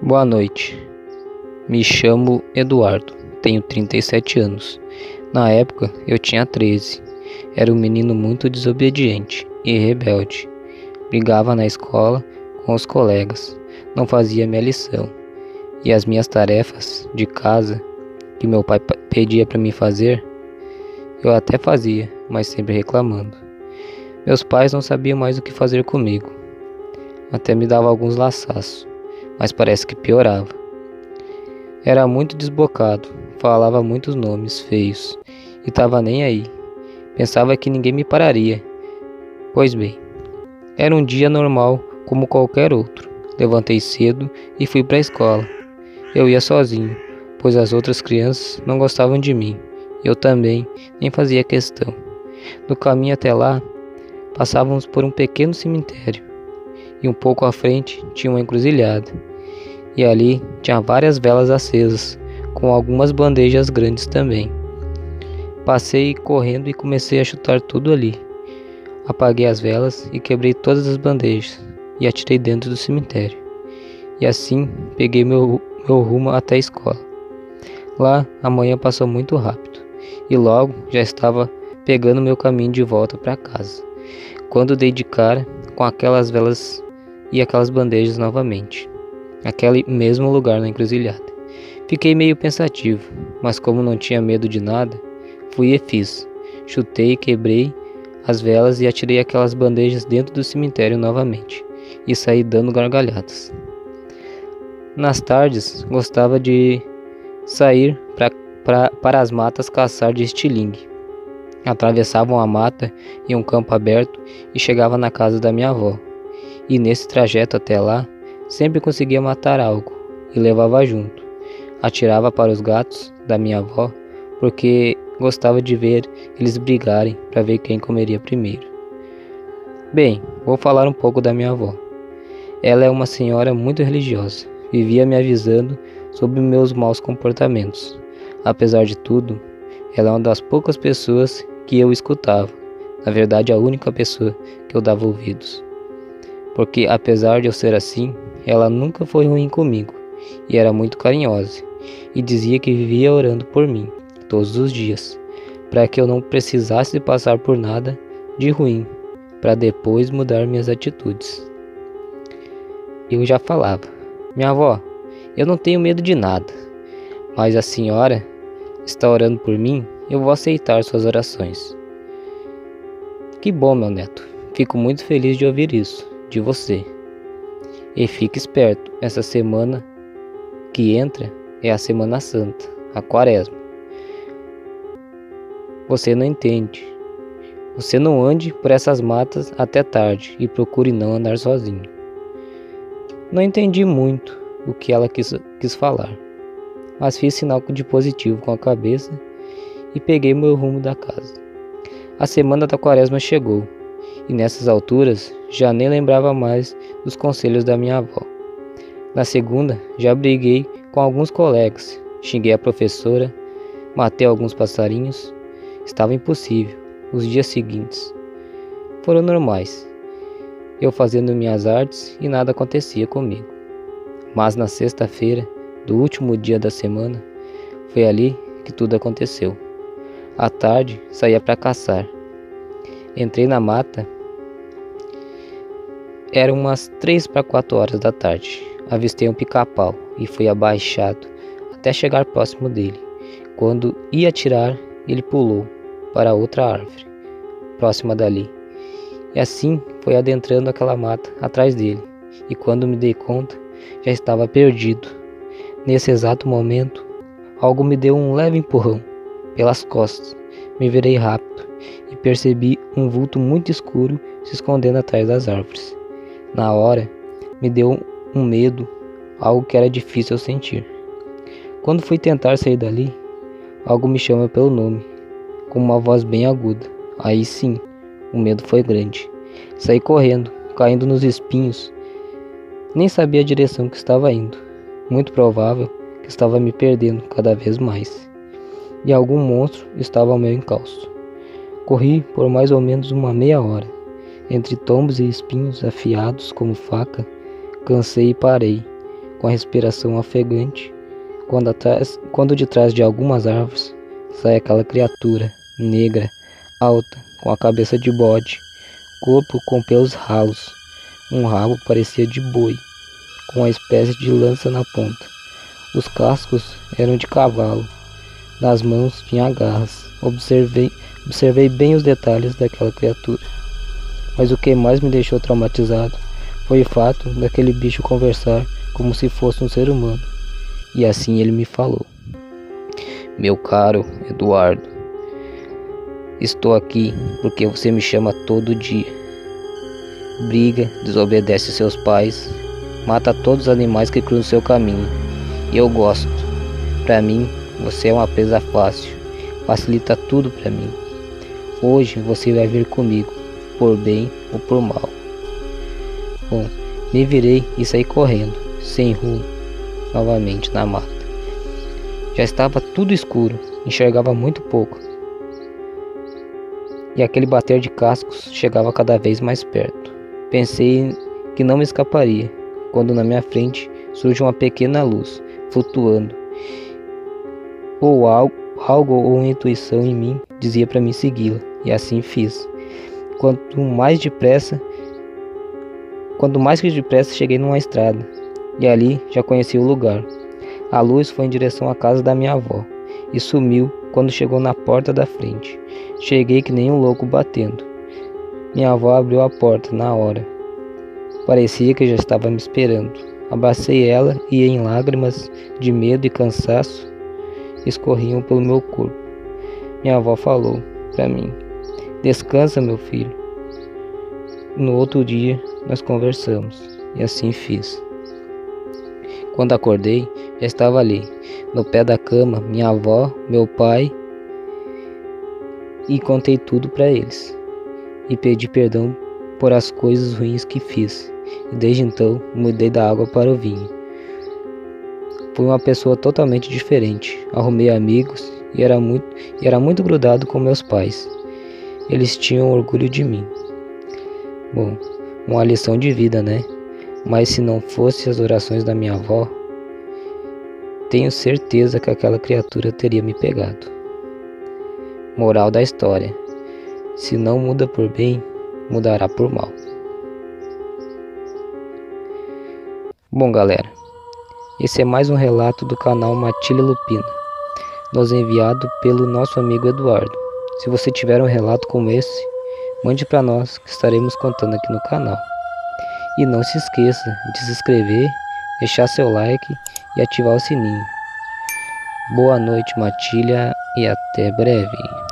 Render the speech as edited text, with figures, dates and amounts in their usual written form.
Boa noite, me chamo Eduardo, tenho 37 anos. Na época eu tinha 13, era um menino muito desobediente e rebelde. Brigava na escola com os colegas, não fazia minha lição e as minhas tarefas de casa que meu pai pedia para mim fazer, eu até fazia, mas sempre reclamando. Meus pais não sabiam mais o que fazer comigo, até me davam alguns laçaços, mas parece que piorava. Era muito desbocado, falava muitos nomes feios e tava nem aí. Pensava que ninguém me pararia. Pois bem, era um dia normal como qualquer outro. Levantei cedo e fui para a escola. Eu ia sozinho, pois as outras crianças não gostavam de mim. Eu também nem fazia questão. No caminho até lá, passávamos por um pequeno cemitério e um pouco à frente tinha uma encruzilhada. E ali tinha várias velas acesas, com algumas bandejas grandes também. Passei correndo e comecei a chutar tudo ali. Apaguei as velas e quebrei todas as bandejas e atirei dentro do cemitério. E assim peguei meu rumo até a escola. Lá a manhã passou muito rápido e logo já estava pegando meu caminho de volta para casa, quando dei de cara com aquelas velas e aquelas bandejas novamente. Naquele mesmo lugar na encruzilhada. Fiquei meio pensativo, mas como não tinha medo de nada, fui e fiz. Chutei, quebrei as velas e atirei aquelas bandejas dentro do cemitério novamente, e saí dando gargalhadas. Nas tardes, gostava de sair para as matas caçar de estilingue. Atravessava uma mata e um campo aberto e chegava na casa da minha avó. E nesse trajeto até lá, sempre conseguia matar algo e levava junto. Atirava para os gatos da minha avó porque gostava de ver eles brigarem para ver quem comeria primeiro. Bem, vou falar um pouco da minha avó. Ela é uma senhora muito religiosa, vivia me avisando sobre meus maus comportamentos. Apesar de tudo, ela é uma das poucas pessoas que eu escutava, na verdade a única pessoa que eu dava ouvidos. Porque apesar de eu ser assim, ela nunca foi ruim comigo e era muito carinhosa e dizia que vivia orando por mim todos os dias, para que eu não precisasse passar por nada de ruim, para depois mudar minhas atitudes. Eu já falava: minha avó, eu não tenho medo de nada, mas a senhora está orando por mim, eu vou aceitar suas orações. Que bom, meu neto, fico muito feliz de ouvir isso de você. E fique esperto, essa semana que entra é a Semana Santa, a Quaresma. Você não entende. Você não ande por essas matas até tarde e procure não andar sozinho. Não entendi muito o que ela quis falar, mas fiz sinal de positivo com a cabeça e peguei meu rumo da casa. A semana da Quaresma chegou. E nessas alturas já nem lembrava mais dos conselhos da minha avó. Na segunda já briguei com alguns colegas, xinguei a professora, matei alguns passarinhos. Estava impossível. Os dias seguintes foram normais, eu fazendo minhas artes e nada acontecia comigo. Mas na sexta-feira do último dia da semana, foi ali que tudo aconteceu. À tarde saía para caçar. Entrei na mata. Eram umas 3 para 4 horas da tarde. Avistei um pica-pau e fui abaixado até chegar próximo dele. Quando ia atirar, ele pulou para outra árvore, próxima dali. E assim foi adentrando aquela mata atrás dele. E quando me dei conta, já estava perdido. Nesse exato momento, algo me deu um leve empurrão pelas costas. Me virei rápido e percebi um vulto muito escuro se escondendo atrás das árvores. Na hora, me deu um medo, algo que era difícil eu sentir. Quando fui tentar sair dali, algo me chama pelo nome, com uma voz bem aguda. Aí sim, o medo foi grande. Saí correndo, caindo nos espinhos. Nem sabia a direção que estava indo. Muito provável que estava me perdendo cada vez mais. E algum monstro estava ao meu encalço. Corri por mais ou menos uma meia hora, entre tombos e espinhos afiados como faca. Cansei e parei, com a respiração ofegante, quando de trás de algumas árvores sai aquela criatura negra, alta, com a cabeça de bode, corpo com pelos ralos, um rabo parecia de boi, com uma espécie de lança na ponta. Os cascos eram de cavalo, nas mãos tinha garras. Observei bem os detalhes daquela criatura. Mas o que mais me deixou traumatizado foi o fato daquele bicho conversar como se fosse um ser humano. E assim ele me falou: "Meu caro Eduardo, estou aqui porque você me chama todo dia. Briga, desobedece seus pais, mata todos os animais que cruzam seu caminho. E eu gosto. Para mim, você é uma presa fácil. Facilita tudo para mim. Hoje você vai vir comigo, por bem ou por mal." Bom, me virei e saí correndo, sem rumo, novamente na mata. Já estava tudo escuro, enxergava muito pouco. E aquele bater de cascos chegava cada vez mais perto. Pensei que não me escaparia, quando na minha frente surge uma pequena luz, flutuando. Ou algo ou uma intuição em mim dizia para mim segui-la, e assim fiz. Quanto mais que depressa cheguei numa estrada, e ali já conheci o lugar. A luz foi em direção à casa da minha avó, e sumiu quando chegou na porta da frente. Cheguei que nem um louco batendo. Minha avó abriu a porta na hora. Parecia que já estava me esperando. Abracei ela e em lágrimas de medo e cansaço escorriam pelo meu corpo. Minha avó falou para mim: "Descansa, meu filho." No outro dia nós conversamos, e assim fiz. Quando acordei, já estava ali, no pé da cama, minha avó, meu pai, e contei tudo para eles. E pedi perdão por as coisas ruins que fiz. E desde então, mudei da água para o vinho. Fui uma pessoa totalmente diferente. Arrumei amigos e era muito grudado com meus pais. Eles tinham orgulho de mim. Bom, uma lição de vida, né? Mas se não fosse as orações da minha avó, tenho certeza que aquela criatura teria me pegado. Moral da história: se não muda por bem, mudará por mal. Bom, galera, esse é mais um relato do canal Matilha Lupina, nos enviado pelo nosso amigo Eduardo. Se você tiver um relato como esse, mande para nós que estaremos contando aqui no canal. E não se esqueça de se inscrever, deixar seu like e ativar o sininho. Boa noite, Matilha, e até breve.